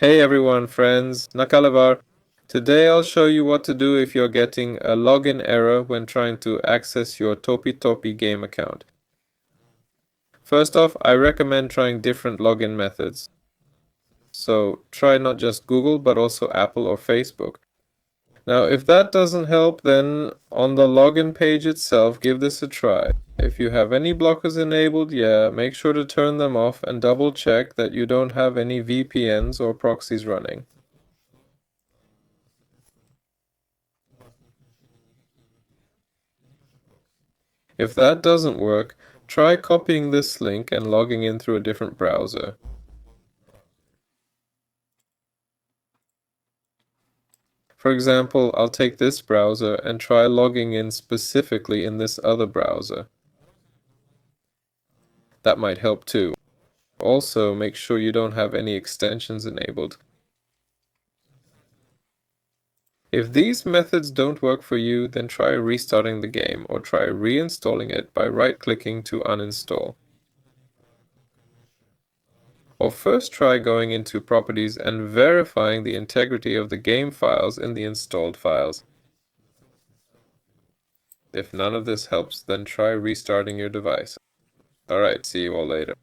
Hey everyone, friends, Nakalavar. Today I'll show you what to do if you're getting a login error when trying to access your Topi game account. First off, I recommend trying different login methods. So try not just Google, but also Apple or Facebook. Now, if that doesn't help, then on the login page itself, give this a try. If you have any blockers enabled, make sure to turn them off and double check that you don't have any VPNs or proxies running. If that doesn't work, try copying this link and logging in through a different browser. For example, I'll take this browser and try logging in specifically in this other browser. That might help too. Also, make sure you don't have any extensions enabled. If these methods don't work for you, then try restarting the game or try reinstalling it by right-clicking to uninstall. Or first try going into Properties and verifying the integrity of the game files in the installed files. If none of this helps, then try restarting your device. Alright, see you all later.